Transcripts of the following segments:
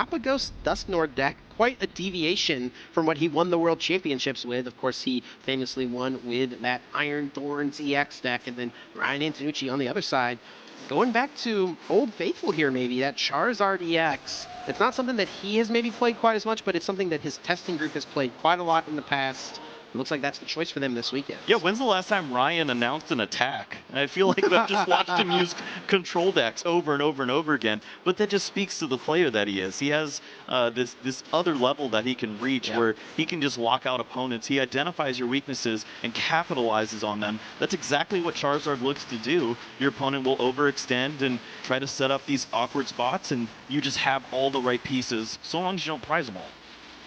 Galapagos Dusknord deck, quite a deviation from what he won the World Championships with. Of course, he famously won with that Iron Thorns EX deck, and then Ryan Antonucci on the other side. Going back to Old Faithful here, maybe, that Charizard EX. It's not something that he has maybe played quite as much, but it's something that his testing group has played quite a lot in the past. It looks like that's the choice for them this weekend. Yeah, when's the last time Ryan announced an attack? I feel like I've just watched him use control decks over and over and over again, but that just speaks to the player that he is. He has this other level that he can reach where he can just lock out opponents. He identifies your weaknesses and capitalizes on them. That's exactly what Charizard looks to do. Your opponent will overextend and try to set up these awkward spots, and you just have all the right pieces, so long as you don't prize them all.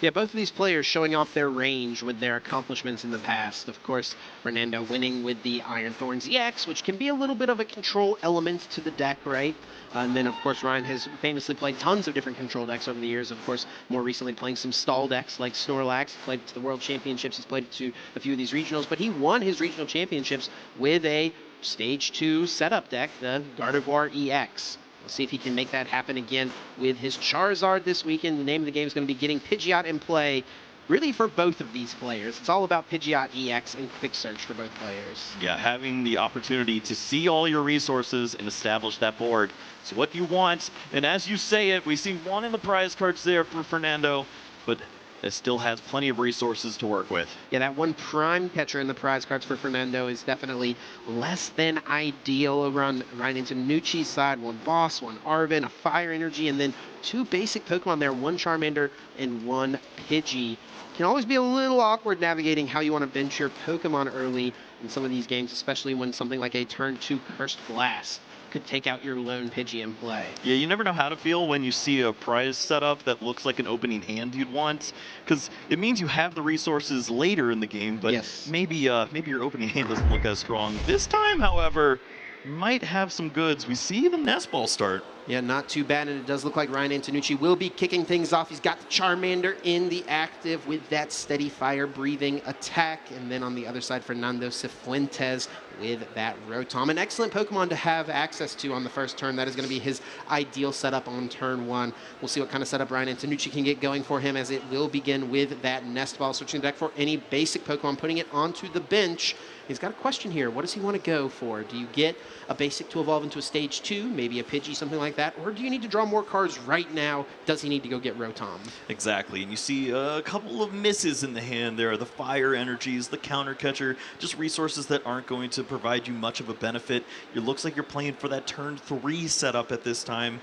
Yeah, both of these players showing off their range with their accomplishments in the past. Of course, Fernando winning with the Iron Thorns EX, which can be a little bit of a control element to the deck, right? And then, of course, Ryan has famously played tons of different control decks over the years. Of course, more recently playing some stall decks like Snorlax. He played to the World Championships. He's played to a few of these regionals, but he won his regional championships with a Stage 2 setup deck, the Gardevoir EX. We'll see if he can make that happen again with his Charizard this weekend. The name of the game is going to be getting Pidgeot in play, really for both of these players. It's all about Pidgeot EX and Quick Search for both players. Yeah, having the opportunity to see all your resources and establish that board. So what you want, and as you say it, we see one in the prize cards there for Fernando, but it still has plenty of resources to work with. Yeah, that one prime catcher in the prize cards for Fernando is definitely less than ideal over on Ryan Antonucci's side. One Boss, one Arven, a Fire Energy, and then two basic Pokemon there, one Charmander and one Pidgey. Can always be a little awkward navigating how you want to bench your Pokemon early in some of these games, especially when something like a turn 2 Cursed Blast could take out your lone Pidgey in play. Yeah, you never know how to feel when you see a prize setup that looks like an opening hand you'd want, because it means you have the resources later in the game, but maybe your opening hand doesn't look as strong. This time, however, might have some goods. We see the Nest Ball start. Yeah, not too bad, and it does look like Ryan Antonucci will be kicking things off. He's got the Charmander in the active with that steady fire-breathing attack, and then on the other side, Fernando Cifuentes with that Rotom. An excellent Pokemon to have access to on the first turn. That is going to be his ideal setup on turn 1. We'll see what kind of setup Ryan Antonucci can get going for him, as it will begin with that Nest Ball. Switching the deck for any basic Pokemon, putting it onto the bench. He's got a question here. What does he want to go for? Do you get a basic to evolve into a stage 2, maybe a Pidgey, something like that? Or do you need to draw more cards right now? Does he need to go get Rotom? Exactly. And you see a couple of misses in the hand there. The Fire Energies, the Counter Catcher, just resources that aren't going to provide you much of a benefit. It looks like you're playing for that turn 3 setup at this time.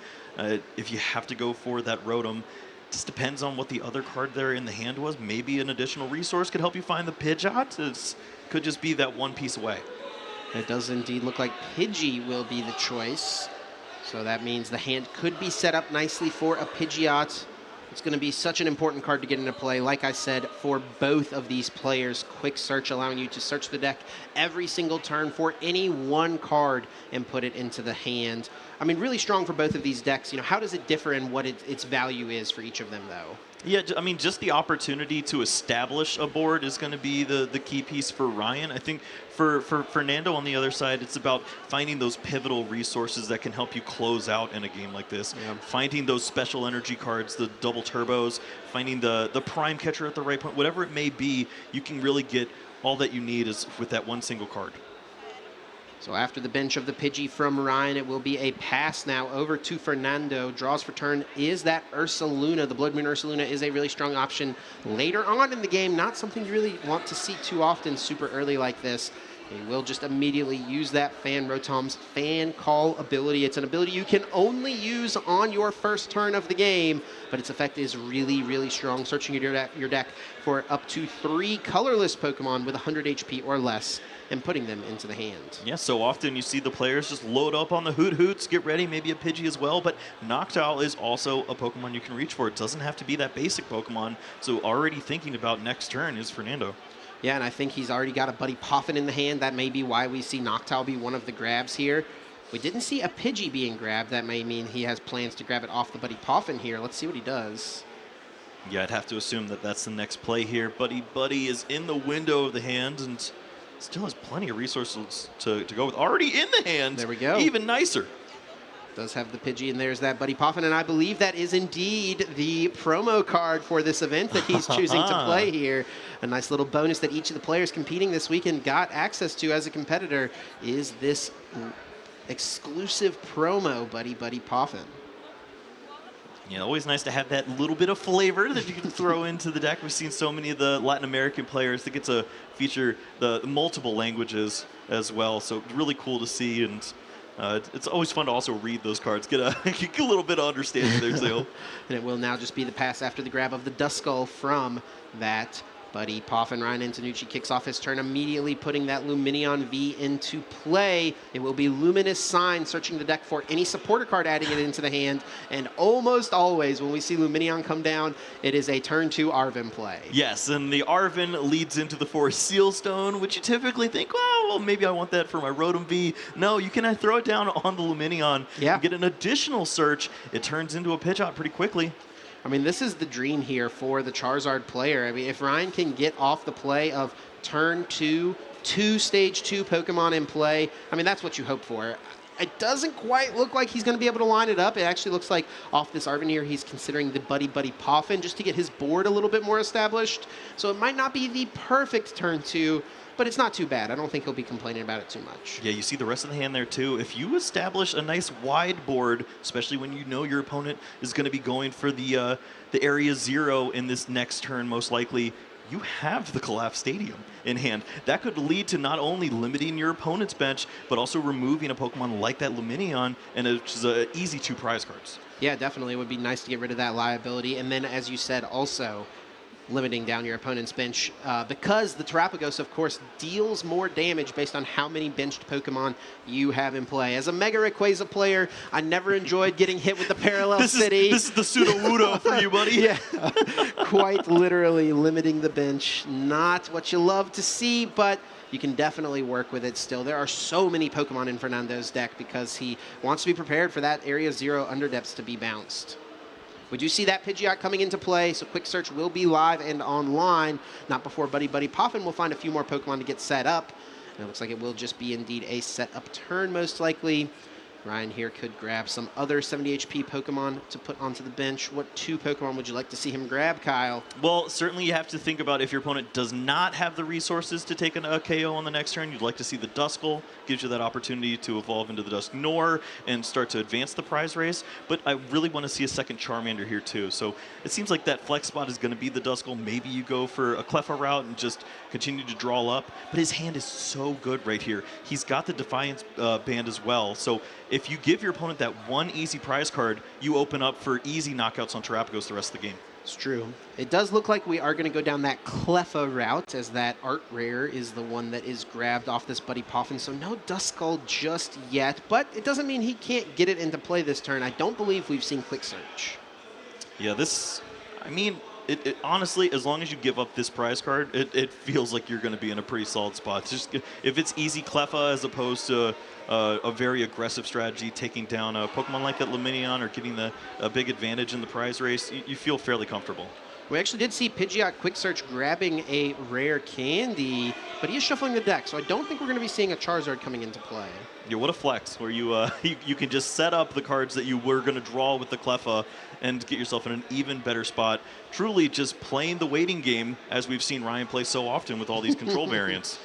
If you have to go for that Rotom, just depends on what the other card there in the hand was. Maybe an additional resource could help you find the Pidgeot. It could just be that one piece away. It does indeed look like Pidgey will be the choice. So that means the hand could be set up nicely for a Pidgeot. It's going to be such an important card to get into play. Like I said, for both of these players, Quick Search allowing you to search the deck every single turn for any one card and put it into the hand. I mean, really strong for both of these decks. You know, how does it differ in what its value is for each of them, though? Yeah, I mean, just the opportunity to establish a board is going to be the key piece for Ryan. I think for Fernando on the other side, it's about finding those pivotal resources that can help you close out in a game like this. Yeah. Finding those special energy cards, the double turbos, finding the prime catcher at the right point, whatever it may be, you can really get all that you need is with that one single card. So after the bench of the Pidgey from Ryan, it will be a pass now over to Fernando. Draws for turn is that Ursaluna. The Blood Moon Ursaluna is a really strong option later on in the game. Not something you really want to see too often super early like this. He will just immediately use that Rotom's Fan Call ability. It's an ability you can only use on your first turn of the game, but its effect is really, really strong. Searching your deck for up to 3 colorless Pokemon with 100 HP or less, and putting them into the hand. Yeah, so often you see the players just load up on the Hoots, get ready, maybe a Pidgey as well, but Noctowl is also a Pokemon you can reach for. It doesn't have to be that basic Pokemon, so already thinking about next turn is Fernando. Yeah, and I think he's already got a Buddy Poffin in the hand. That may be why we see Noctowl be one of the grabs here. We didn't see a Pidgey being grabbed. That may mean he has plans to grab it off the Buddy Poffin here. Let's see what he does. Yeah, I'd have to assume that that's the next play here. Buddy is in the window of the hand and still has plenty of resources to go with. Already in the hand. There we go. Even nicer. Does have the Pidgey, and there's that Buddy Poffin, and I believe that is indeed the promo card for this event that he's choosing to play here. A nice little bonus that each of the players competing this weekend got access to as a competitor is this exclusive promo Buddy Poffin. Yeah, always nice to have that little bit of flavor that you can throw into the deck. We've seen so many of the Latin American players that get to feature the multiple languages as well, so really cool to see, and it's always fun to also read those cards, get a little bit of understanding there too. And it will now just be the pass after the grab of the Duskull from that Buddy Poffin. Ryan Antonucci kicks off his turn immediately, putting that Lumineon V into play. It will be Luminous Sign, searching the deck for any supporter card, adding it into the hand. And almost always, when we see Lumineon come down, it is a turn 2 Arven play. Yes, and the Arven leads into the Forest Sealstone, which you typically think, oh, well, maybe I want that for my Rotom V. No, you can throw it down on the Lumineon and get an additional search. It turns into a Pidgeot pretty quickly. I mean, this is the dream here for the Charizard player. I mean, if Ryan can get off the play of turn 2, 2 stage 2 Pokemon in play, I mean, that's what you hope for. It doesn't quite look like he's going to be able to line it up. It actually looks like off this Arven here, he's considering the Buddy Poffin just to get his board a little bit more established. So it might not be the perfect turn 2, but it's not too bad. I don't think he'll be complaining about it too much. Yeah, you see the rest of the hand there too. If you establish a nice wide board, especially when you know your opponent is going to be going for the area 0 in this next turn, most likely, you have the Collapse Stadium in hand. That could lead to not only limiting your opponent's bench, but also removing a Pokemon like that Lumineon, and it's easy 2 prize cards. Yeah, definitely. It would be nice to get rid of that liability. And then, as you said, also limiting down your opponent's bench because the Terapagos, of course, deals more damage based on how many benched Pokemon you have in play. As a Mega Rayquaza player, I never enjoyed getting hit with the Parallel City. This is the Sudowoodo for you, buddy. Yeah, quite literally limiting the bench. Not what you love to see, but you can definitely work with it still. There are so many Pokemon in Fernando's deck because he wants to be prepared for that Area 0 Underdepths to be bounced. We do see that Pidgeot coming into play, so Quick Search will be live and online. Not before Buddy Poffin will find a few more Pokemon to get set up. And it looks like it will just be indeed a set-up turn, most likely. Ryan here could grab some other 70 HP Pokemon to put onto the bench. What 2 Pokemon would you like to see him grab, Kyle? Well, certainly you have to think about if your opponent does not have the resources to take a KO on the next turn, you'd like to see the Duskull. Gives you that opportunity to evolve into the Dusknoir and start to advance the prize race. But I really want to see a second Charmander here too. So it seems like that flex spot is going to be the Duskull. Maybe you go for a Cleffa route and just continue to draw up. But his hand is so good right here. He's got the Defiance band as well. So if you give your opponent that 1 easy prize card, you open up for easy knockouts on Terapagos the rest of the game. It's true. It does look like we are going to go down that Cleffa route, as that Art Rare is the one that is grabbed off this Buddy Poffin, so no Duskull just yet, but it doesn't mean he can't get it into play this turn. I don't believe we've seen Quick Search. Yeah, it honestly, as long as you give up this prize card, it feels like you're going to be in a pretty solid spot. Just if it's easy Cleffa as opposed to a very aggressive strategy, taking down a Pokemon like that Lumineon or getting a big advantage in the prize race, you feel fairly comfortable. We actually did see Pidgeot Quick Search grabbing a rare candy, but he is shuffling the deck, so I don't think we're going to be seeing a Charizard coming into play. Yeah, what a flex, where you you can just set up the cards that you were going to draw with the Cleffa and get yourself in an even better spot. Truly just playing the waiting game, as we've seen Ryan play so often with all these control variants.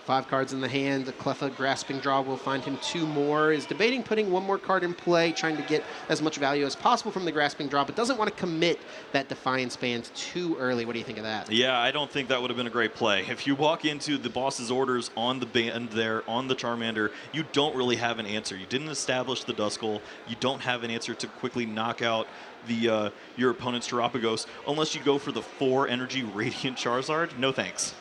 5 cards in the hand. The Cleffa Grasping Draw will find him 2 more. Is debating putting 1 more card in play, trying to get as much value as possible from the Grasping Draw, but doesn't want to commit that Defiance Band too early. What do you think of that? Yeah, I don't think that would have been a great play. If you walk into the boss's orders on the band there, on the Charmander, you don't really have an answer. You didn't establish the Duskull. You don't have an answer to quickly knock out the your opponent's Terapagos unless you go for the 4 energy Radiant Charizard. No thanks.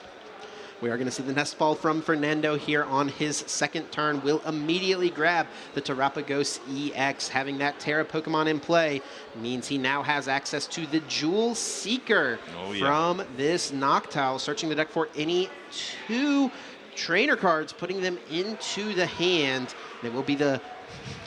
We are going to see the Nest Ball from Fernando here on his second turn. Will immediately grab the Terapagos EX. Having that Terra Pokemon in play means he now has access to the Jewel Seeker from this Noctowl. Searching the deck for any 2 trainer cards, putting them into the hand. And it will be the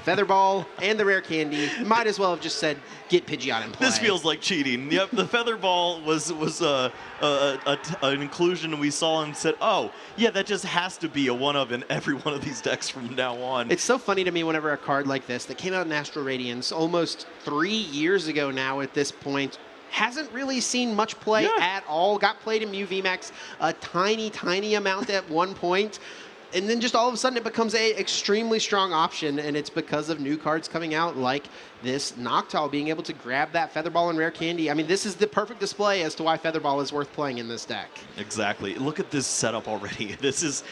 Feather Ball and the Rare Candy. Might as well have just said, get Pidgeot in play. This feels like cheating. Yep, the Feather Ball was an inclusion we saw and said, oh, yeah, that just has to be a one-of in every one of these decks from now on. It's so funny to me whenever a card like this that came out in Astral Radiance almost 3 years ago now at this point hasn't really seen much play at all. Got played in Mew VMAX a tiny amount at one point. And then just all of a sudden it becomes a extremely strong option, and it's because of new cards coming out like this Noctowl being able to grab that Feather Ball and Rare Candy. I mean, this is the perfect display as to why Feather Ball is worth playing in this deck. Exactly. Look at this setup already. This is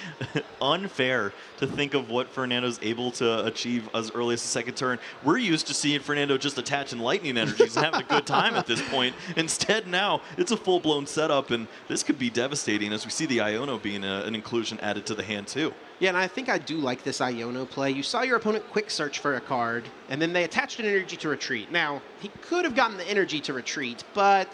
unfair to think of what Fernando's able to achieve as early as the second turn. We're used to seeing Fernando just attaching lightning energies and having a good time at this point. Instead, now it's a full-blown setup, and this could be devastating as we see the Iono being an inclusion added to the hand, too. Yeah, and I think I do like this Iono play. You saw your opponent quick search for a card, and then they attached an energy to retreat. Now, he could have gotten the energy to retreat, but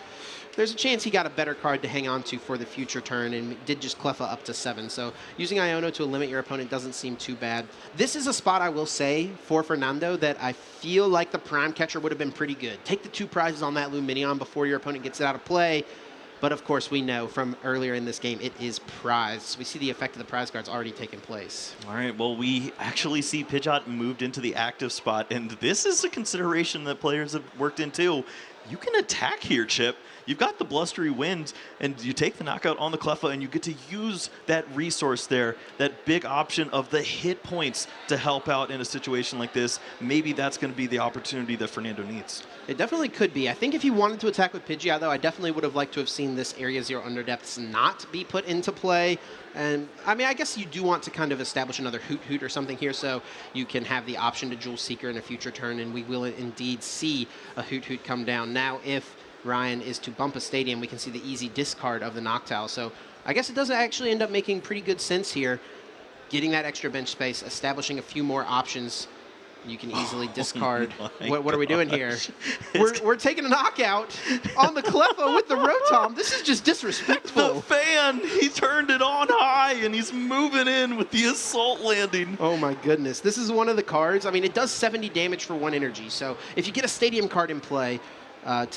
there's a chance he got a better card to hang on to for the future turn and did just Cleffa up to 7. So using Iono to limit your opponent doesn't seem too bad. This is a spot, I will say, for Fernando that I feel like the Prime Catcher would have been pretty good. Take the 2 prizes on that Luminion before your opponent gets it out of play. But of course, we know from earlier in this game, it is prize. We see the effect of the prize cards already taking place. All right, well, we actually see Pidgeot moved into the active spot, and this is a consideration that players have worked into. You can attack here, Chip. You've got the Blustery Wind, and you take the knockout on the Cleffa, and you get to use that resource there, that big option of the hit points to help out in a situation like this. Maybe that's going to be the opportunity that Fernando needs. It definitely could be. I think if he wanted to attack with Pidgeot, though, I definitely would have liked to have seen this Area 0 Underdepths not be put into play. And, I mean, I guess you do want to kind of establish another Hoot or something here so you can have the option to Jewel Seeker in a future turn, and we will indeed see a Hoot come down. Now, if Ryan is to bump a Stadium, we can see the easy discard of the Noctowl. So I guess it does actually end up making pretty good sense here, getting that extra bench space, establishing a few more options. You can easily discard. What are we doing here? We're taking a knockout on the Cleffa with the Rotom. This is just disrespectful. The fan, he turned it on high, and he's moving in with the Assault Landing. Oh my goodness. This is one of the cards. I mean, it does 70 damage for 1 energy. So if you get a Stadium card in play,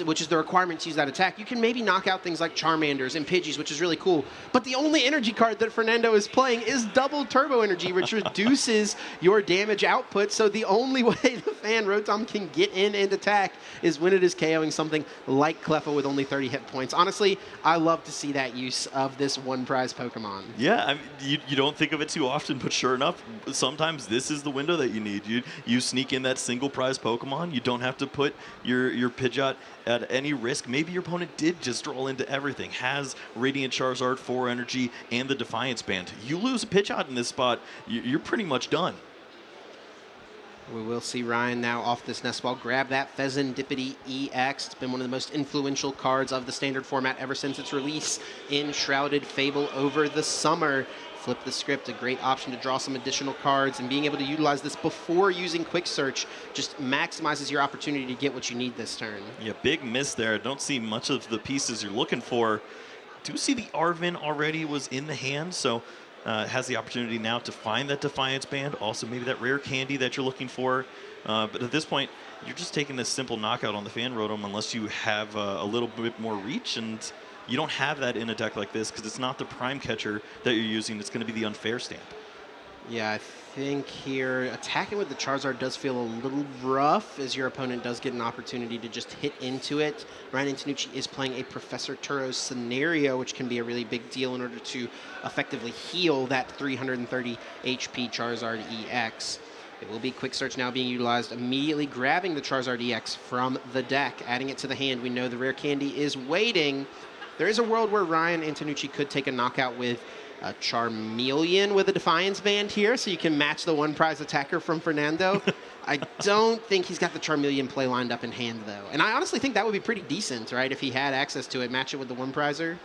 which is the requirement to use that attack, you can maybe knock out things like Charmanders and Pidgeys, which is really cool. But the only energy card that Fernando is playing is double Turbo Energy, which reduces your damage output. So the only way the fan Rotom can get in and attack is when it is KOing something like Cleffa with only 30 hit points. Honestly, I love to see that use of this one prize Pokemon. Yeah, I mean, you don't think of it too often, but sure enough, sometimes this is the window that you need. You sneak in that single prize Pokemon. You don't have to put your Pidgeot at any risk. Maybe your opponent did just roll into everything, has Radiant Charizard, 4 energy, and the Defiance Band. You lose a Pidgeot in this spot, you're pretty much done. We will see Ryan now off this nest ball grab that Pheasantipity EX. It's been one of the most influential cards of the standard format ever since its release in Shrouded Fable over the summer. Flip the script, a great option to draw some additional cards, and being able to utilize this before using Quick Search just maximizes your opportunity to get what you need this turn. Yeah, big miss there. Don't see much of the pieces you're looking for. Do see the Arven already was in the hand, so has the opportunity now to find that Defiance Band, also maybe that Rare Candy that you're looking for. But at this point, you're just taking this simple knockout on the Fan Rotom unless you have a little bit more reach, and you don't have that in a deck like this because it's not the Prime Catcher that you're using. It's going to be the Unfair Stamp. Yeah, I think here attacking with the Charizard does feel a little rough as your opponent does get an opportunity to just hit into it. Ryan Antonucci is playing a Professor Turo's Scenario, which can be a really big deal in order to effectively heal that 330 HP Charizard EX. It will be Quick Search now being utilized, immediately grabbing the Charizard EX from the deck, adding it to the hand. We know the Rare Candy is waiting. There is a world where Ryan Antonucci could take a knockout with a Charmeleon with a Defiance Band here, so you can match the one prize attacker from Fernando. I don't think he's got the Charmeleon play lined up in hand, though. And I honestly think that would be pretty decent, right, if he had access to it, match it with the one prizer.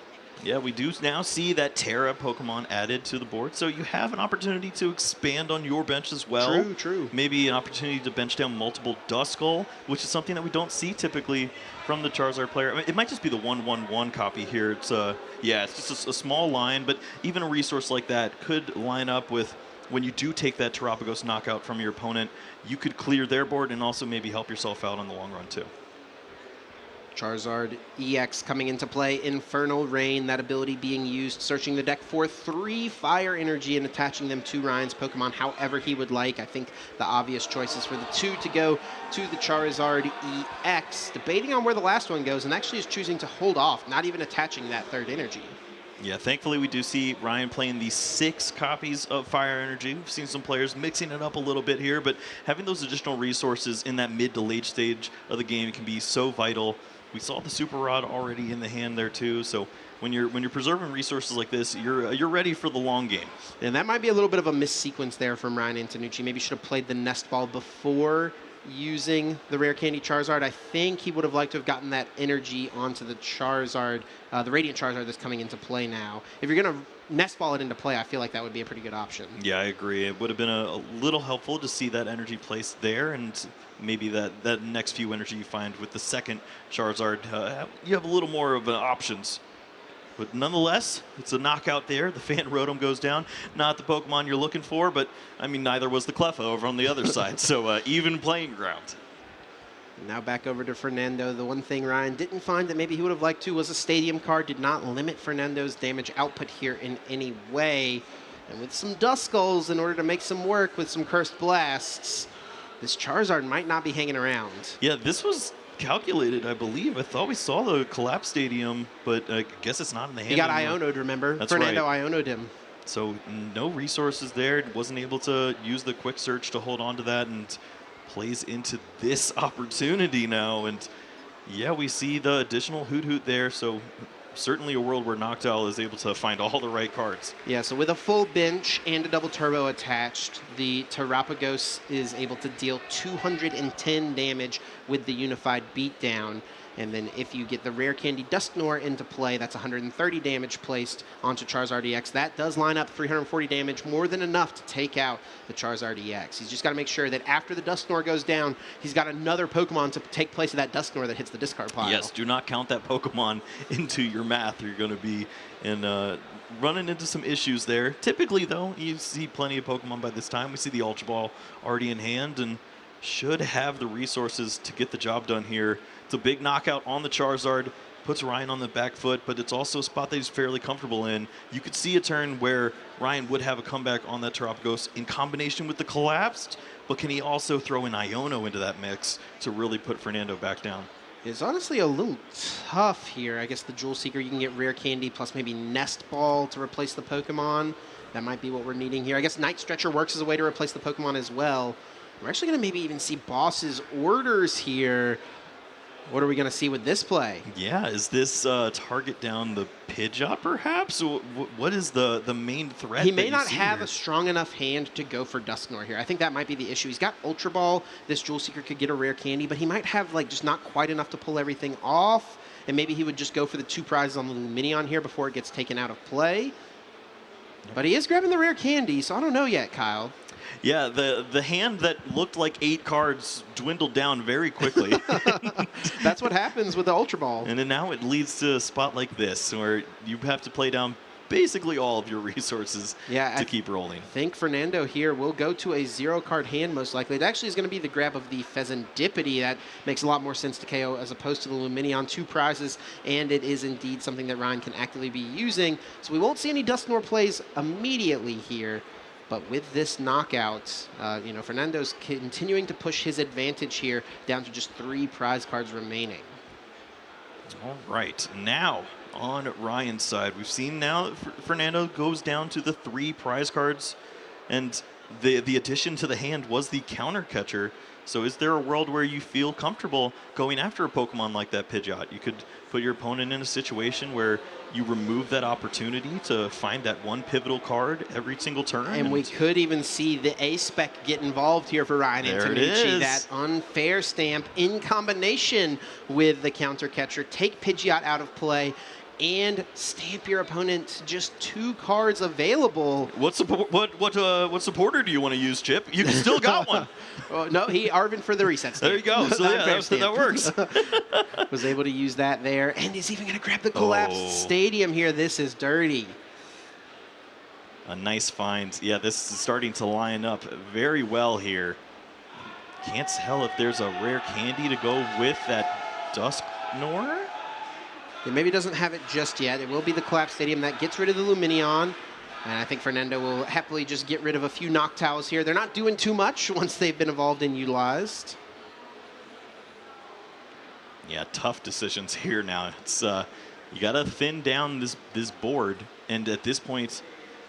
Yeah, we do now see that Terra Pokemon added to the board, so you have an opportunity to expand on your bench as well. True. Maybe an opportunity to bench down multiple Duskull, which is something that we don't see typically from the Charizard player. I mean, it might just be the 1/1/1 copy here. It's it's just a small line, but even a resource like that could line up with when you do take that Terapagos knockout from your opponent, you could clear their board and also maybe help yourself out on the long run too. Charizard EX coming into play. Infernal Rain, that ability being used, searching the deck for 3 fire energy and attaching them to Ryan's Pokemon however he would like. I think the obvious choice is for the 2 to go to the Charizard EX. Debating on where the last one goes, and actually is choosing to hold off, not even attaching that 3rd energy. Yeah, thankfully we do see Ryan playing these 6 copies of Fire Energy. We've seen some players mixing it up a little bit here, but having those additional resources in that mid to late stage of the game can be so vital. We saw the Super Rod already in the hand there too, so when you're preserving resources like this, you're ready for the long game. And that might be a little bit of a missequence there from Ryan Antonucci. Maybe should have played the Nest Ball before using the Rare Candy Charizard. I think he would have liked to have gotten that energy onto the Charizard, the Radiant Charizard that's coming into play now. If you're going to Nest Ball it into play, I feel like that would be a pretty good option. Yeah, I agree. It would have been a little helpful to see that energy placed there, and maybe that next few energy you find with the second Charizard, you have a little more of options. But nonetheless, it's a knockout there. The Fan Rotom goes down. Not the Pokemon you're looking for, but, I mean, neither was the Cleffa over on the other side. So even playing ground. Now back over to Fernando. The one thing Ryan didn't find that maybe he would have liked to was a Stadium card. Did not limit Fernando's damage output here in any way. And with some Duskulls in order to make some work with some Cursed Blasts, this Charizard might not be hanging around. Yeah, this was calculated, I believe. I thought we saw the Collapse Stadium, but I guess it's not in the hand. He got anymore. Iono'd, remember? That's Fernando right. Iono'd him. So no resources there. Wasn't able to use the quick search to hold on to that, and plays into this opportunity now. And yeah, we see the additional Hoot Hoot there. So certainly a world where Noctowl is able to find all the right cards. Yeah, so with a full bench and a double turbo attached, the Terapagos is able to deal 210 damage with the Unified Beatdown. And then if you get the Rare Candy Dusknoir into play, that's 130 damage placed onto Charizard EX. That does line up 340 damage, more than enough to take out the Charizard EX. He's just got to make sure that after the Dusknoir goes down, he's got another Pokemon to take place of that Dusknoir that hits the discard pile. Yes, do not count that Pokemon into your math. You're going to be running into some issues there. Typically, though, you see plenty of Pokemon by this time. We see the Ultra Ball already in hand and should have the resources to get the job done here. It's a big knockout on the Charizard, puts Ryan on the back foot, but it's also a spot that he's fairly comfortable in. You could see a turn where Ryan would have a comeback on that Terapagos in combination with the Collapsed, but can he also throw an Iono into that mix to really put Fernando back down? It's honestly a little tough here. I guess the Jewel Seeker, you can get Rare Candy plus maybe Nest Ball to replace the Pokemon. That might be what we're needing here. I guess Night Stretcher works as a way to replace the Pokemon as well. We're actually going to maybe even see Boss's Orders here. What are we going to see with this play? Yeah, is this target down the Pidgeot perhaps? What is the main threat? He may not have a strong enough hand to go for Dusknoir here. I think that might be the issue. He's got Ultra Ball. This Jewel Seeker could get a Rare Candy, but he might have like just not quite enough to pull everything off. And maybe he would just go for the 2 prizes on the Luminion here before it gets taken out of play. But he is grabbing the Rare Candy, so I don't know yet, Kyle. Yeah, the hand that looked like 8 cards dwindled down very quickly. That's what happens with the Ultra Ball. And then now it leads to a spot like this, where you have to play down basically all of your resources to keep rolling. I think Fernando here will go to a 0-card hand most likely. It actually is going to be the grab of the Pheasantipity. That makes a lot more sense to KO as opposed to the Luminion. 2 prizes, and it is indeed something that Ryan can actively be using. So we won't see any Dusknoir plays immediately here. But with this knockout, Fernando's continuing to push his advantage here down to just 3 prize cards remaining. All right, now on Ryan's side, we've seen now that Fernando goes down to the 3 prize cards, and the addition to the hand was the counter catcher. So is there a world where you feel comfortable going after a Pokemon like that Pidgeot? You could put your opponent in a situation where you remove that opportunity to find that one pivotal card every single turn. And we could even see the A-Spec get involved here for Ryan Antonucci. That unfair stamp in combination with the counter catcher. Take Pidgeot out of play and stamp your opponent just 2 cards available. What supporter do you want to use, Chip? You still got one. Oh, no, he Arvin for the reset stamp. There you go. So yeah, that works. Was able to use that there, and is even going to grab the collapsed stadium here. This is dirty. A nice find. Yeah, this is starting to line up very well here. Can't tell if there's a rare candy to go with that Dusknoir. It maybe doesn't have it just yet. It will be the Collapse Stadium that gets rid of the Luminion. And I think Fernando will happily just get rid of a few Noctowls here. They're not doing too much once they've been evolved and utilized. Yeah, tough decisions here now. It's you gotta thin down this board, and at this point,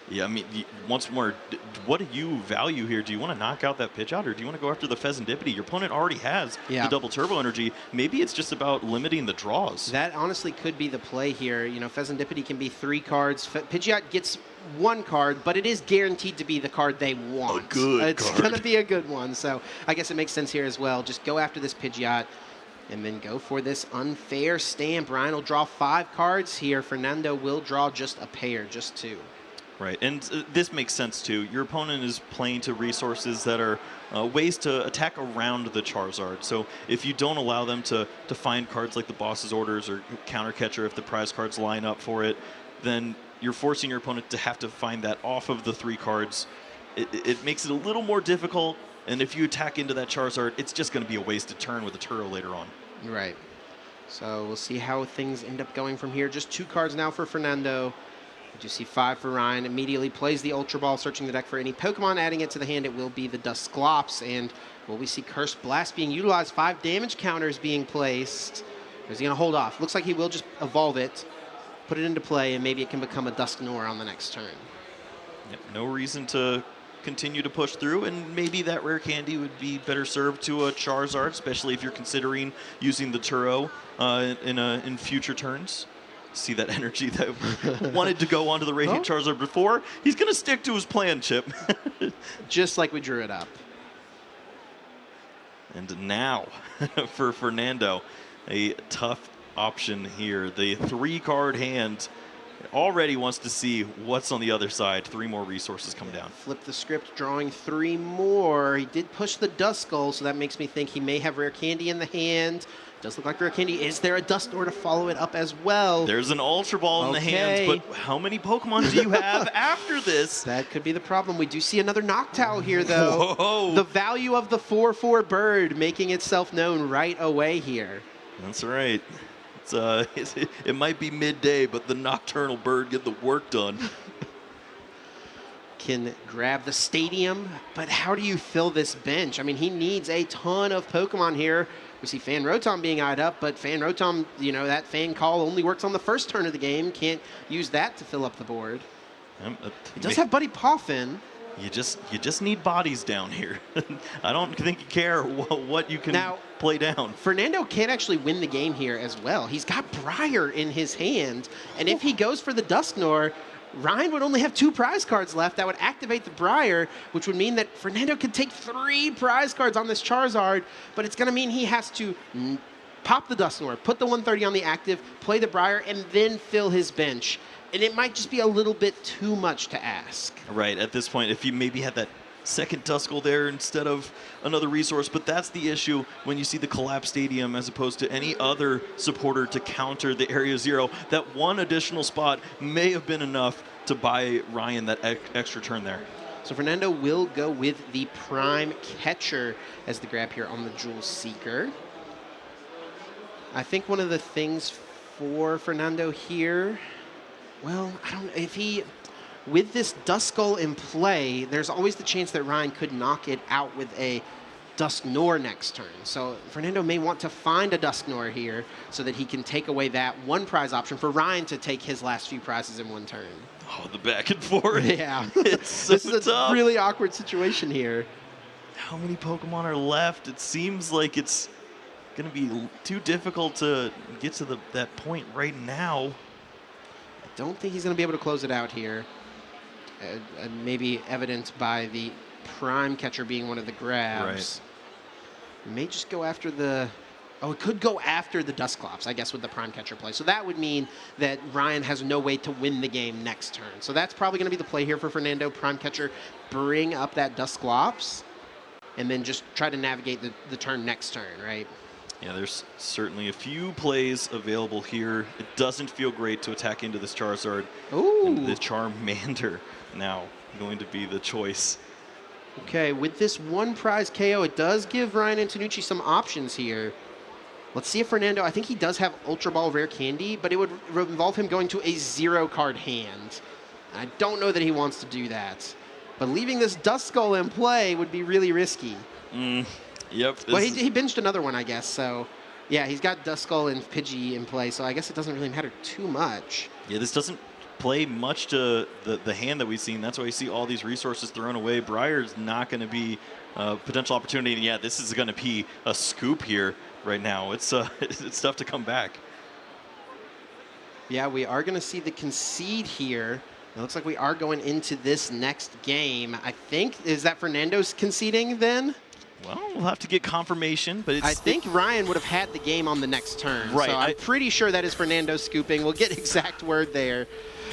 yeah, I mean, once more, what do you value here? Do you want to knock out that pitch out, or do you want to go after the Pheasantipity? Your opponent already has the double turbo energy. Maybe it's just about limiting the draws. That honestly could be the play here. You know, Pheasantipity can be 3 cards. Pidgeot gets 1 card, but it is guaranteed to be the card they want. A good It's card. going to be a good one. So I guess it makes sense here as well. Just go after this Pidgeot and then go for this unfair stamp. Ryan will draw 5 cards here. Fernando will draw just a pair, just 2. Right, and this makes sense too. Your opponent is playing to resources that are ways to attack around the Charizard. So if you don't allow them to find cards like the Boss's Orders or Counter Catcher if the prize cards line up for it, then you're forcing your opponent to have to find that off of the 3 cards. It makes it a little more difficult, and if you attack into that Charizard, it's just going to be a wasted turn with a Turo later on. Right. So we'll see how things end up going from here. Just 2 cards now for Fernando. We do see 5 for Ryan. Immediately plays the Ultra Ball, searching the deck for any Pokemon. Adding it to the hand, it will be the Dusclops. And will we see Curse Blast being utilized? 5 damage counters being placed. Or is he going to hold off? Looks like he will just evolve it, put it into play, and maybe it can become a Dusknoir on the next turn. Yep, no reason to continue to push through, and maybe that rare candy would be better served to a Charizard, especially if you're considering using the Turo in future turns. See that energy that wanted to go onto the Radiant Charizard before? He's going to stick to his plan, Chip. Just like we drew it up. And now, for Fernando, a tough option here. The 3-card hand already wants to see what's on the other side. 3 more resources come down. Flip the script, drawing 3 more. He did push the Duskull, so that makes me think he may have rare candy in the hand. Does look like rare candy. Is there a Dusknoir to follow it up as well? There's an Ultra Ball in the hands, but how many Pokemon do you have after this? That could be the problem. We do see another Noctowl here, though. Whoa. The value of the 4/4 bird making itself known right away here. That's right. It might be midday, but the Nocturnal Bird get the work done. Can grab the stadium, but how do you fill this bench? I mean, he needs a ton of Pokemon here. We see Fan Rotom being eyed up, but Fan Rotom, you know, that fan call only works on the first turn of the game. Can't use that to fill up the board. He does have Buddy Poffin. You just need bodies down here. I don't think you care what you can play down. Fernando can actually win the game here as well. He's got Briar in his hand, and if he goes for the Dusknoir, Ryan would only have 2 prize cards left. That would activate the Briar, which would mean that Fernando could take 3 prize cards on this Charizard, but it's going to mean he has to pop the Dusknoir, put the 130 on the active, play the Briar, and then fill his bench. And it might just be a little bit too much to ask. Right, at this point, if you maybe had that second Duskull there instead of another resource, but that's the issue when you see the Collapse Stadium as opposed to any other supporter to counter the Area Zero. That one additional spot may have been enough to buy Ryan that extra turn there. So Fernando will go with the Prime Catcher as the grab here on the Jewel Seeker. I think one of the things for Fernando here, well, I don't know, if he, with this Duskull in play, there's always the chance that Ryan could knock it out with a Dusknoir next turn. So Fernando may want to find a Dusknoir here so that he can take away that 1 prize option for Ryan to take his last few prizes in 1 turn. Oh, the back and forth. Yeah. It's so this is tough. a really awkward situation here. How many Pokemon are left? It seems like it's going to be too difficult to get to that point right now. I don't think he's going to be able to close it out here. Maybe evidenced by the Prime Catcher being one of the grabs. Right. May just go after the... Oh, it could go after the Dusclops, I guess, with the Prime Catcher play. So that would mean that Ryan has no way to win the game next turn. So that's probably going to be the play here for Fernando. Prime Catcher, bring up that Dusclops, and then just try to navigate the turn next turn, right? Yeah, there's certainly a few plays available here. It doesn't feel great to attack into this Charizard. Ooh. And the Charmander now going to be the choice. Okay, with this one prize KO, it does give Ryan Antonucci some options here. Let's see if Fernando, I think he does have Ultra Ball Rare Candy, but it would involve him going to a 0-card hand. I don't know that he wants to do that. But leaving this Duskull in play would be really risky. Yep. Well, he binged another one, I guess. So, yeah, he's got Duskull and Pidgey in play, so I guess it doesn't really matter too much. Yeah, this doesn't play much to the hand that we've seen. That's why you see all these resources thrown away. Briar's not going to be a potential opportunity. And yeah, this is going to be a scoop here right now. It's tough to come back. Yeah, we are going to see the concede here. It looks like we are going into this next game. I think, is that Fernando's conceding then? Well, we'll have to get confirmation, but I think Ryan would have had the game on the next turn. Right. So I'm pretty sure that is Fernando scooping. We'll get exact word there.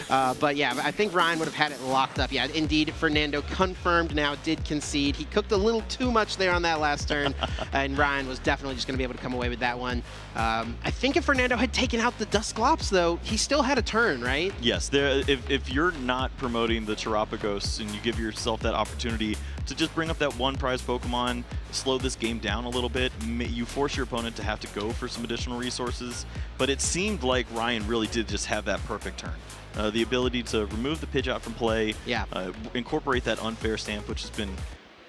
But yeah, I think Ryan would have had it locked up. Yeah, indeed, Fernando confirmed now did concede. He cooked a little too much there on that last turn, and Ryan was definitely just going to be able to come away with that one. I think if Fernando had taken out the Dusclops, though, he still had a turn, right? Yes. If you're not promoting the Terapagos and you give yourself that opportunity to just bring up that one prize Pokemon, slow this game down a little bit, you force your opponent to have to go for some additional resources. But it seemed like Ryan really did just have that perfect turn. The ability to remove the Pidgeot from play, yeah. Incorporate that unfair stamp, which has been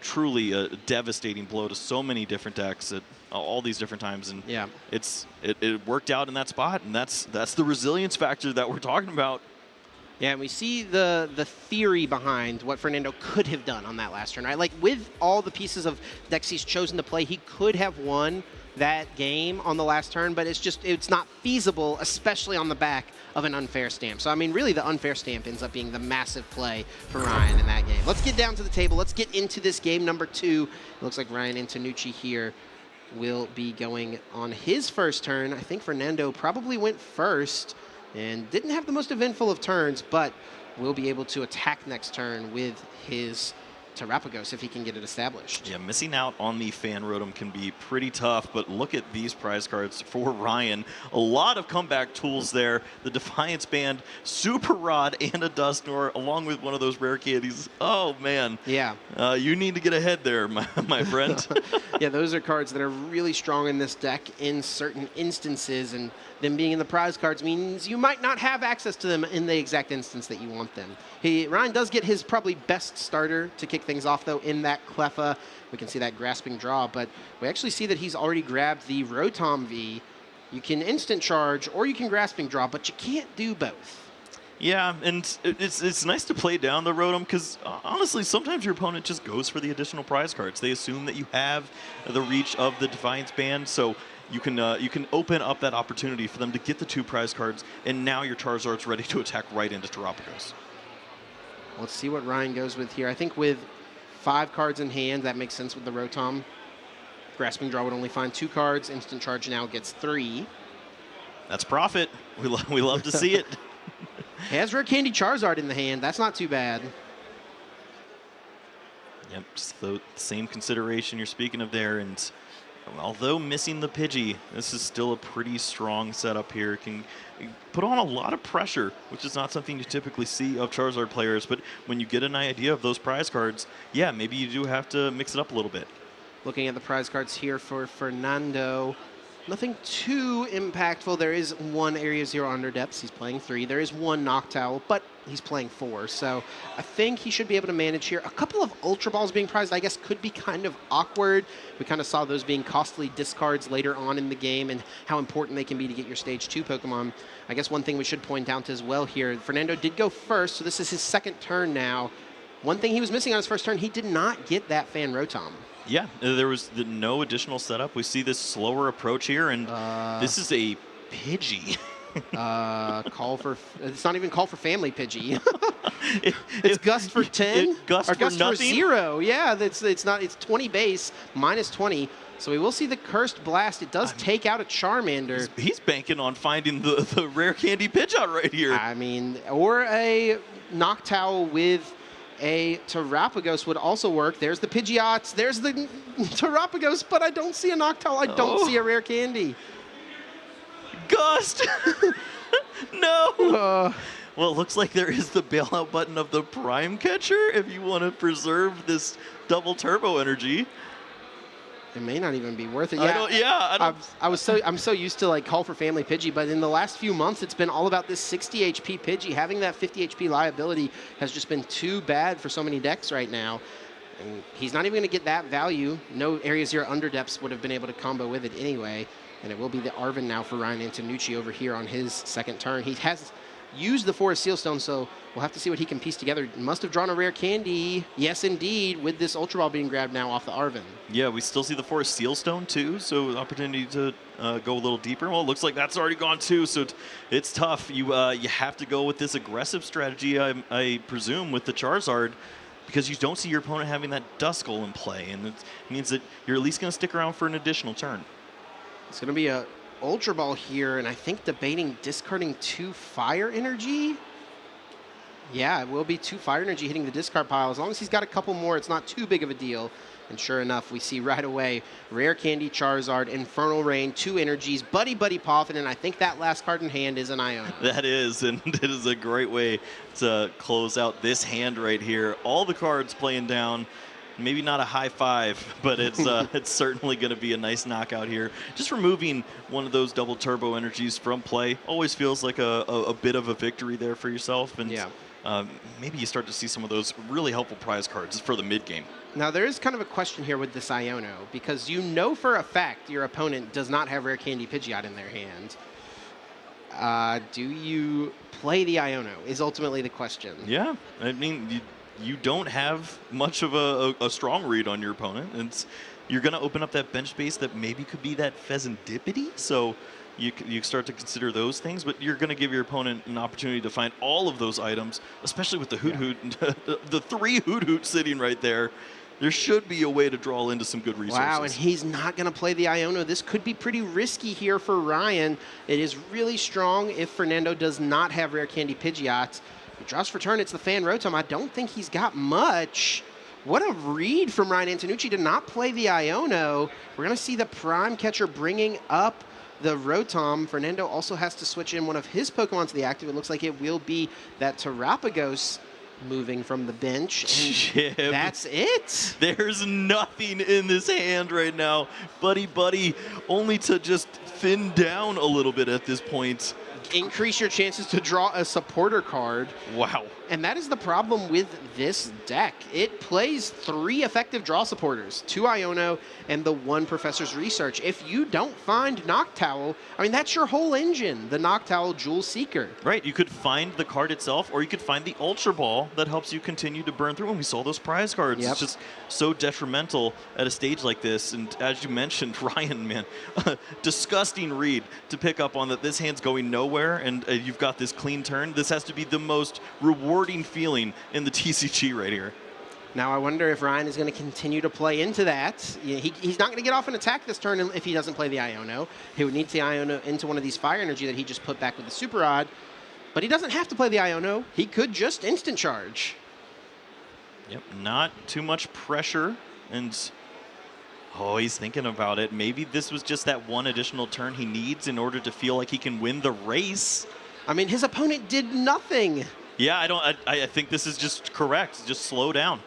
truly a devastating blow to so many different decks at all these different times, and yeah, it worked out in that spot, and that's the resilience factor that we're talking about. Yeah, and we see the theory behind what Fernando could have done on that last turn, right? Like, with all the pieces of decks he's chosen to play, he could have won that game on the last turn, but it's not feasible, especially on the back of an unfair stamp. So, I mean, really the unfair stamp ends up being the massive play for Ryan in that game. Let's get down to the table. Let's get into this game number 2. It looks like Ryan Antonucci here will be going on his first turn. I think Fernando probably went first and didn't have the most eventful of turns, but will be able to attack next turn with his Terapagos if he can get it established. Yeah, missing out on the Fan Rotom can be pretty tough, but look at these prize cards for Ryan. A lot of comeback tools there. The Defiance Band, Super Rod, and a Dusknoir, along with one of those rare candies. Oh, man. Yeah. You need to get ahead there, my friend. Yeah, those are cards that are really strong in this deck in certain instances, and them being in the prize cards means you might not have access to them in the exact instance that you want them. Ryan does get his probably best starter to kick things off, though, in that Cleffa. We can see that Grasping Draw, but we actually see that he's already grabbed the Rotom V. You can Instant Charge, or you can Grasping Draw, but you can't do both. Yeah, and it's nice to play down the Rotom because, honestly, sometimes your opponent just goes for the additional prize cards. They assume that you have the reach of the Defiance Band, so you can open up that opportunity for them to get the 2 prize cards, and now your Charizard's ready to attack right into Terapagos. Let's see what Ryan goes with here. I think with 5 cards in hand, that makes sense with the Rotom. Grasping Draw would only find 2 cards. Instant Charge now gets 3. That's profit. We love to see it. He has Rare Candy Charizard in the hand. That's not too bad. Yep, just the same consideration you're speaking of there. And although missing the Pidgey, this is still a pretty strong setup here. Can put on a lot of pressure, which is not something you typically see of Charizard players. But when you get an idea of those prize cards, yeah, maybe you do have to mix it up a little bit. Looking at the prize cards here for Fernando, nothing too impactful. There is 1 Area 0 Under Depths. He's playing 3. There is 1 Noctowl, but he's playing 4. So I think he should be able to manage here. A couple of Ultra Balls being prized, I guess, could be kind of awkward. We kind of saw those being costly discards later on in the game and how important they can be to get your Stage 2 Pokemon. I guess one thing we should point out as well here, Fernando did go first, so this is his second turn now. One thing he was missing on his first turn, he did not get that Fan Rotom. Yeah, there was no additional setup. We see this slower approach here, and this is a Pidgey. It's not even call for family Pidgey. It's Gust for 10 Gust or for Gust nothing? for 0. Yeah, it's 20 base minus 20. So we will see the Cursed Blast. It does take out a Charmander. He's banking on finding the rare candy Pidgeot right here. I mean, or a Noctowl with a Terrapagos would also work. There's the Pidgeots. There's the Terrapagos, but I don't see a Noctowl. I don't see a rare candy. Gust! No! Well, it looks like there is the bailout button of the Prime Catcher if you want to preserve this double turbo energy. It may not even be worth it. I'm so used to like Call for Family Pidgey, but in the last few months, it's been all about this 60 HP Pidgey. Having that 50 HP liability has just been too bad for so many decks right now. And he's not even going to get that value. No Area Zero Underdepths would have been able to combo with it anyway. And it will be the Arven now for Ryan Antonucci over here on his second turn. He has used the Forest Sealstone, so we'll have to see what he can piece together. Must have drawn a rare candy. Yes, indeed, with this Ultra Ball being grabbed now off the Arven. Yeah, we still see the Forest Sealstone, too, so opportunity to go a little deeper. Well, it looks like that's already gone, too, so it's tough. You have to go with this aggressive strategy, I presume, with the Charizard, because you don't see your opponent having that Duskull in play, and it means that you're at least going to stick around for an additional turn. It's going to be a Ultra Ball here, and I think debating discarding 2 Fire Energy. Yeah, it will be 2 Fire Energy hitting the discard pile. As long as he's got a couple more, it's not too big of a deal. And sure enough, we see right away Rare Candy, Charizard, Infernal Rain, 2 energies, Buddy Poffin, and I think that last card in hand is an Iona. That is, and it is a great way to close out this hand right here. All the cards playing down. Maybe not a high five, but it's it's certainly going to be a nice knockout here. Just removing one of those double turbo energies from play always feels like a bit of a victory there for yourself. And maybe you start to see some of those really helpful prize cards for the mid game. Now, there is kind of a question here with this Iono, because you know for a fact your opponent does not have Rare Candy Pidgeot in their hand. Do you play the Iono is ultimately the question. Yeah, I mean, you don't have much of a strong read on your opponent. You're going to open up that bench space that maybe could be that Pheasantipity, so you start to consider those things, but you're going to give your opponent an opportunity to find all of those items, especially with the Hoot, the 3 Hoot sitting right there. There should be a way to draw into some good resources. Wow, and he's not going to play the Iono. This could be pretty risky here for Ryan. It is really strong if Fernando does not have Rare Candy Pidgeot. He draws for turn, it's the Fan Rotom. I don't think he's got much. What a read from Ryan Antonucci to not play the Iono. We're going to see the Prime Catcher bringing up the Rotom. Fernando also has to switch in one of his Pokemon to the active. It looks like it will be that Terrapagos moving from the bench. And that's it. There's nothing in this hand right now. Buddy, only to just thin down a little bit at this point. Increase your chances to draw a supporter card. Wow. And that is the problem with this deck. It plays 3 effective draw supporters, 2 Iono, and the 1 Professor's Research. If you don't find Noctowl, I mean, that's your whole engine, the Noctowl Jewel Seeker. Right, you could find the card itself, or you could find the Ultra Ball that helps you continue to burn through. When we saw those prize cards, it's just so detrimental at a stage like this. And as you mentioned, Ryan, man, disgusting read to pick up on that this hand's going nowhere, and you've got this clean turn. This has to be the most rewarding feeling in the TCG right here. Now I wonder if Ryan is going to continue to play into that. He's not going to get off an attack this turn if he doesn't play the Iono. He would need the Iono into one of these Fire Energy that he just put back with the Super Rod. But he doesn't have to play the Iono. He could just Instant Charge. Yep, not too much pressure. And oh, he's thinking about it. Maybe this was just that one additional turn he needs in order to feel like he can win the race. I mean, his opponent did nothing. Yeah, I think this is just correct. Just slow down.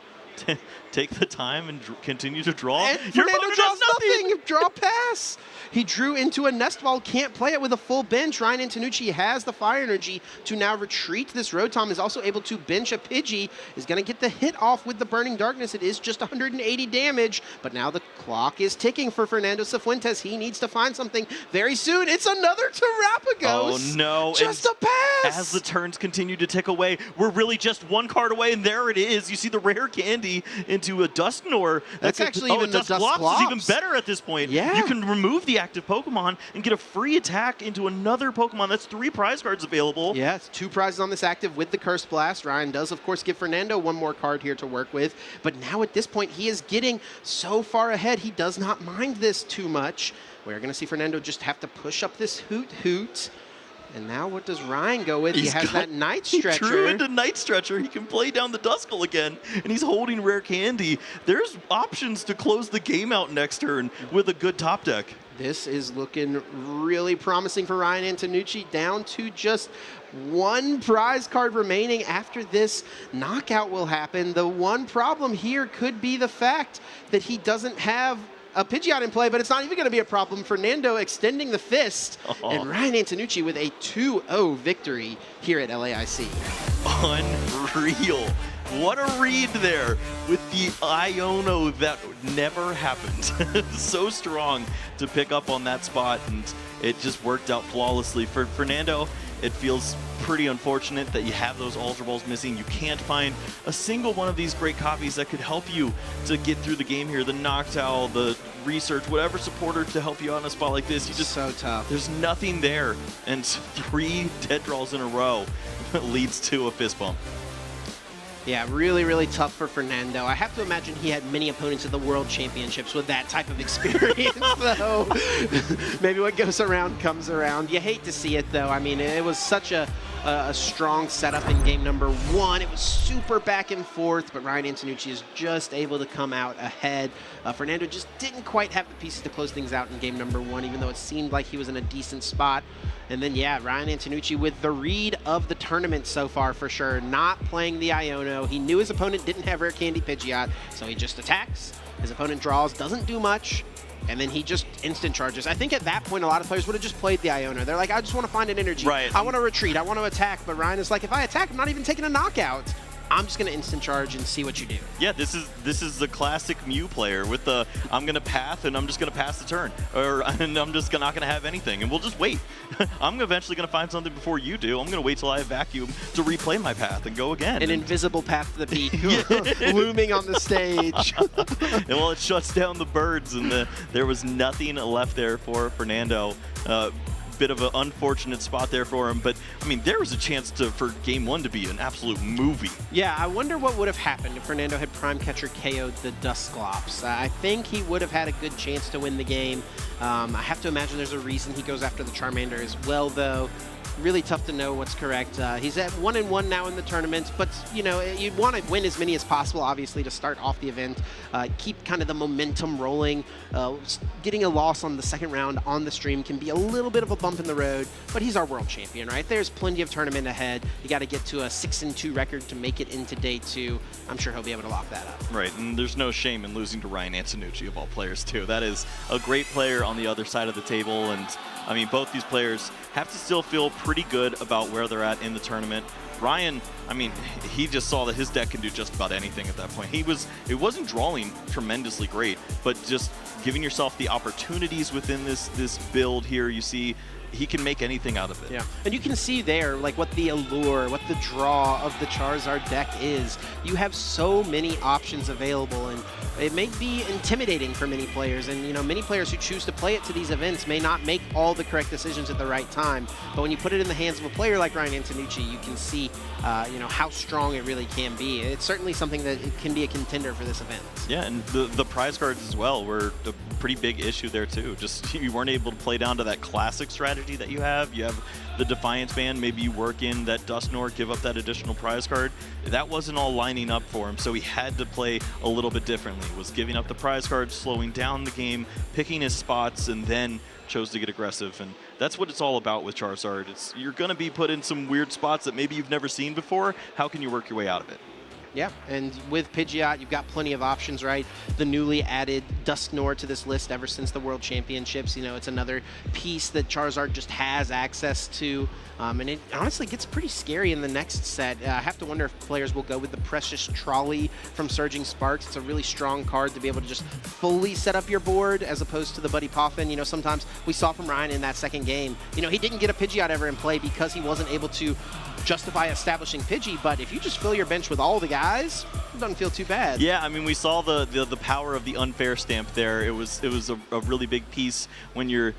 Take the time and continue to draw. And Fernando draws nothing. Draw pass. He drew into a Nest Ball, can't play it with a full bench. Ryan Antonucci has the Fire Energy to now retreat. This Rotom is also able to bench a Pidgey, is going to get the hit off with the Burning Darkness. It is just 180 damage, but now the clock is ticking for Fernando Cifuentes. He needs to find something very soon. It's another Terrapagos. Oh, no. Just a pass. As the turns continue to tick away, we're really just 1 card away, and there it is. You see the Rare Candy into a Dusknoir. That's actually even the Dusclops is even better at this point. Yeah. You can remove the active Pokemon and get a free attack into another Pokemon. That's 3 prize cards available. Yeah, it's 2 prizes on this active with the Curse Blast. Ryan does, of course, give Fernando 1 more card here to work with. But now at this point, he is getting so far ahead, he does not mind this too much. We're going to see Fernando just have to push up this Hoot. And now what does Ryan go with? He He's has got- that Night He Stretcher. drew into Night Stretcher. He can play down the Duskull again, and he's holding Rare Candy. There's options to close the game out next turn with a good top deck. This is looking really promising for Ryan Antonucci, down to just one prize card remaining. After this, knockout will happen. The one problem here could be the fact that he doesn't have a Pidgeot in play, but it's not even going to be a problem. Fernando extending the fist, and Ryan Antonucci with a 2-0 victory here at LAIC. Unreal. What a read there with the Iono that never happened. So strong to pick up on that spot, and it just worked out flawlessly. For Fernando, it feels pretty unfortunate that you have those Ultra Balls missing. You can't find a single one of these great copies that could help you to get through the game here. The Noctowl, the Research, whatever supporter to help you out in a spot like this. You just So tough. There's nothing there, and 3 dead draws in a row leads to a fist bump. Yeah, really, really tough for Fernando. I have to imagine he had many opponents at the World Championships with that type of experience, though. Maybe what goes around comes around. You hate to see it, though. I mean, it was such a strong setup in game number 1. It was super back and forth, but Ryan Antonucci is just able to come out ahead. Fernando just didn't quite have the pieces to close things out in game number 1, even though it seemed like he was in a decent spot. And then, yeah, Ryan Antonucci with the read of the tournament so far for sure. Not playing the Iono. He knew his opponent didn't have Rare Candy Pidgeot, so he just attacks. His opponent draws, doesn't do much, and then he just instant charges. I think at that point, a lot of players would have just played the Iono. They're like, I just want to find an energy. Right. I want to retreat. I want to attack. But Ryan is like, if I attack, I'm not even taking a knockout. I'm just going to instant charge and see what you do. Yeah, this is the classic Mew player with the I'm going to path and I'm just going to pass the turn, and I'm just not going to have anything, and we'll just wait. I'm eventually going to find something before you do. I'm going to wait till I have vacuum to replay my path and go again. An invisible path to the peak looming on the stage. And well, it shuts down the birds, and there was nothing left there for Fernando. Bit of an unfortunate spot there for him, but I mean, there was a chance for game 1 to be an absolute movie. Yeah, I wonder what would have happened if Fernando had Prime Catcher KO'd the Dusclops. I think he would have had a good chance to win the game. I have to imagine there's a reason he goes after the Charmander as well, though. Really tough to know what's correct. He's at 1-1 now in the tournament, but you know, you'd want to win as many as possible, obviously, to start off the event. Keep kind of the momentum rolling. Getting a loss on the second round on the stream can be a little bit of a bump in the road, but he's our world champion, right? There's plenty of tournament ahead. You got to get to a 6-2 record to make it into day 2. I'm sure he'll be able to lock that up. Right, and there's no shame in losing to Ryan Antonucci, of all players, too. That is a great player on the other side of the table, and I mean, both these players have to still feel pretty good about where they're at in the tournament. Ryan, I mean, he just saw that his deck can do just about anything at that point. It wasn't drawing tremendously great, but just giving yourself the opportunities within this build here, you see he can make anything out of it. Yeah, and you can see there, like, what the allure, what the draw of the Charizard deck is. You have so many options available, and it may be intimidating for many players, and you know, many players who choose to play it to these events may not make all the correct decisions at the right time. But when you put it in the hands of a player like Ryan Antonucci, you can see, you know, how strong it really can be. It's certainly something that it can be a contender for this event. Yeah, and the prize cards as well were a pretty big issue there too. Just you weren't able to play down to that classic strategy that you have. You have the Defiance Band, maybe you work in that Dusknoir, give up that additional prize card. That wasn't all lining up for him, so he had to play a little bit differently. Was giving up the prize card, slowing down the game, picking his spots, and then chose to get aggressive. And that's what it's all about with Charizard. You're going to be put in some weird spots that maybe you've never seen before. How can you work your way out of it? Yeah, and with Pidgeot, you've got plenty of options, right? The newly added Dusknoir to this list ever since the World Championships. You know, it's another piece that Charizard just has access to. And it honestly gets pretty scary in the next set. I have to wonder if players will go with the Precious Trolley from Surging Sparks. It's a really strong card to be able to just fully set up your board as opposed to the Buddy Poffin. You know, sometimes we saw from Ryan in that second game, you know, he didn't get a Pidgeot ever in play because he wasn't able to justify establishing Pidgey, but if you just fill your bench with all the guys, it doesn't feel too bad. Yeah, I mean, we saw the power of the unfair stamp there. It was a really big piece when you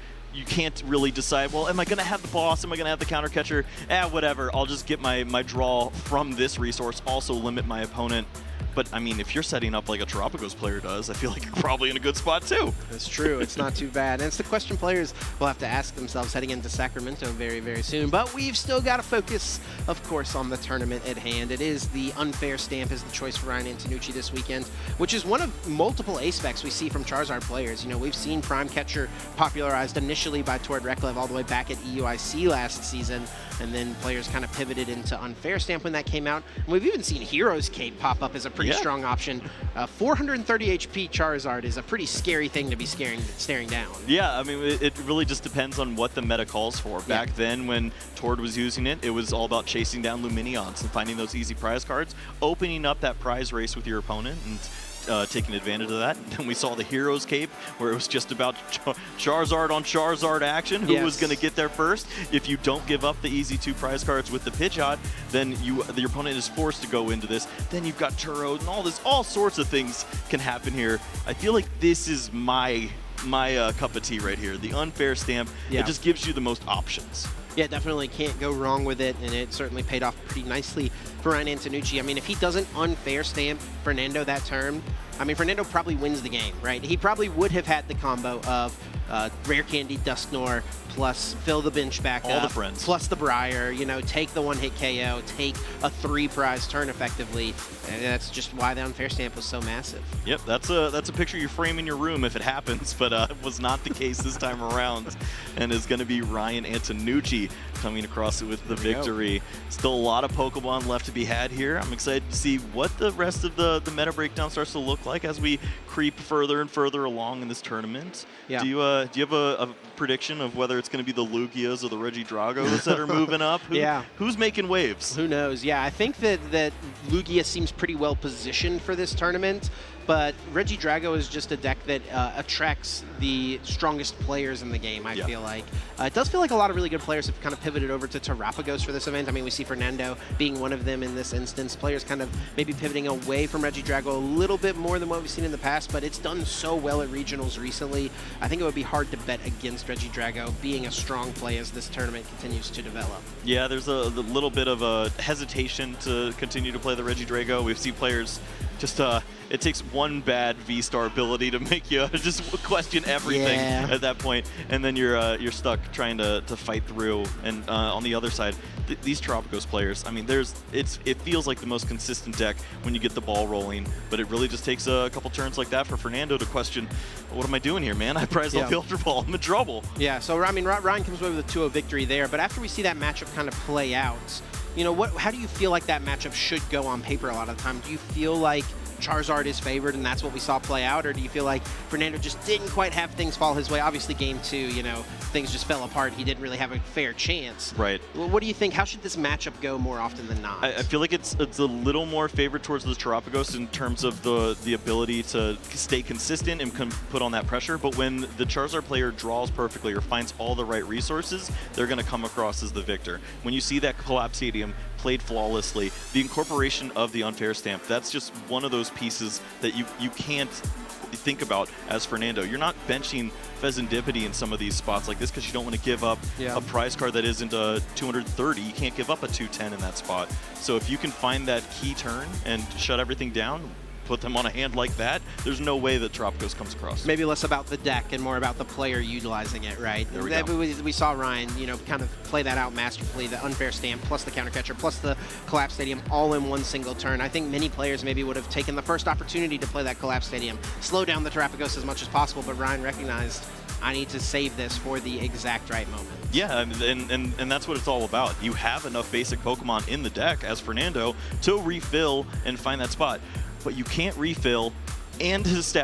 can't really decide, well, am I going to have the boss? Am I going to have the counter catcher? Whatever. I'll just get my draw from this resource, also limit my opponent. But I mean, if you're setting up like a Terapagos player does, I feel like you're probably in a good spot too. That's true. It's not too bad. And it's the question players will have to ask themselves heading into Sacramento very, very soon. But we've still got to focus, of course, on the tournament at hand. It is the unfair stamp is the choice for Ryan Antonucci this weekend, which is one of multiple A-specs we see from Charizard players. You know, we've seen Prime Catcher popularized initially by Tord Reklev all the way back at EUIC last season, and then players kind of pivoted into unfair stamp when that came out. And we've even seen Hero's Cape pop up as a pretty strong option. 430 HP Charizard is a pretty scary thing to be staring down. Yeah, I mean, it really just depends on what the meta calls for. Back then, when Tord was using it, it was all about chasing down Luminions and finding those easy prize cards, opening up that prize race with your opponent, and taking advantage of that. And then we saw the Hero's Cape, where it was just about Charizard on Charizard action, who was going to get there first. If you don't give up the easy 2 prize cards with the Pidgeot, then your opponent is forced to go into this. Then you've got Churros and all sorts of things can happen here. I feel like this is my cup of tea right here. The unfair stamp, it just gives you the most options. Yeah, definitely can't go wrong with it, and it certainly paid off pretty nicely for Ryan Antonucci. I mean, if he doesn't unfair stamp Fernando that turn, I mean, Fernando probably wins the game, right? He probably would have had the combo of Rare Candy Dusknoir plus fill the bench back all up, the friends, plus the Briar, you know, take the one-hit KO, take a 3-prize turn effectively, and that's just why the unfair stamp was so massive. Yep, that's a picture you frame in your room if it happens, but it was not the case this time around, and is going to be Ryan Antonucci coming across it with the victory. Still a lot of Pokemon left to be had here. I'm excited to see what the rest of the meta breakdown starts to look like as we creep further and further along in this tournament. Yeah. Do you have a prediction of whether it's going to be the Lugias or the Regidragos that are moving up? Who's making waves? Who knows? Yeah, I think that Lugia seems pretty well positioned for this tournament, but Regidrago is just a deck that attracts the strongest players in the game, I feel like. It does feel like a lot of really good players have kind of pivoted over to Terapagos for this event. I mean, we see Fernando being one of them in this instance. Players kind of maybe pivoting away from Regidrago a little bit more than what we've seen in the past, but it's done so well at regionals recently. I think it would be hard to bet against Regidrago being a strong play as this tournament continues to develop. Yeah, there's a little bit of a hesitation to continue to play the Regidrago. We've seen players just it takes one bad V-Star ability to make you just question everything at that point, and then you're stuck trying to fight through. And on the other side, these Terapagos players, I mean, it feels like the most consistent deck when you get the ball rolling, but it really just takes a couple turns like that for Fernando to question, what am I doing here, man? I prized off Filter Ball. I'm in trouble. Yeah, so I mean, Ryan comes away with a 2-0 victory there, but after we see that matchup kind of play out, you know, how do you feel like that matchup should go on paper a lot of the time? Do you feel like Charizard is favored and that's what we saw play out, or do you feel like Fernando just didn't quite have things fall his way? Obviously game 2, you know, things just fell apart. He didn't really have a fair chance. Right. Well, what do you think? How should this matchup go more often than not? I feel like it's a little more favored towards the Terapagos in terms of the ability to stay consistent and put on that pressure, but when the Charizard player draws perfectly or finds all the right resources, they're going to come across as the victor. When you see that Collapse Stadium played flawlessly, the incorporation of the unfair stamp, that's just one of those pieces that you can't think about as Fernando. You're not benching Fezandipity in some of these spots like this because you don't want to give up a prize card that isn't a 230. You can't give up a 210 in that spot. So if you can find that key turn and shut everything down, put them on a hand like that, there's no way that Terapagos comes across. Maybe less about the deck and more about the player utilizing it, right? There we go. We saw Ryan, you know, kind of play that out masterfully, the unfair stamp plus the counter catcher plus the Collapse Stadium all in one single turn. I think many players maybe would have taken the first opportunity to play that Collapse Stadium, slow down the Terapagos as much as possible, but Ryan recognized, I need to save this for the exact right moment. Yeah, and that's what it's all about. You have enough basic Pokemon in the deck as Fernando to refill and find that spot. But you can't refill and to step